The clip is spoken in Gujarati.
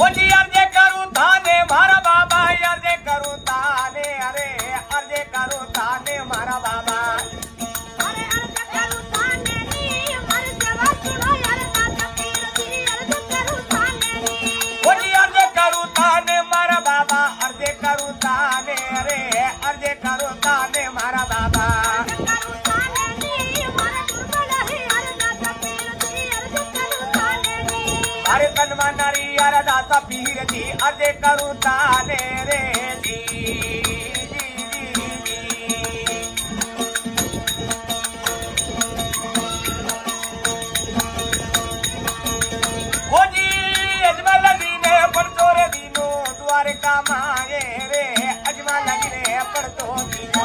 ઓજી અરજે કરું તાને મારા બાબા અરજે કરું તાને અરે અરજે કરું તાને મારા બાબા અરે અરજ કરું તાને ની મર જવા સુનો યરતા તપીરથી અરજ કરું તાને ની ઓજી અરજે કરું તાને મારા બાબા અરજે કરું તાને અરે અરજે કરું તાને મારા બાબા કરું તાને ની મર દુર્બળ હે અરજ તપીરથી અરજ કરું તાને ની અરે તનમાં નારી અરદાસા પીરથી અરજે કરું તાને રે જી ઓજી અજમા લગીને પડતો રે દીનો દ્વારકા માં રે અજમા લગીને પડતો દીનો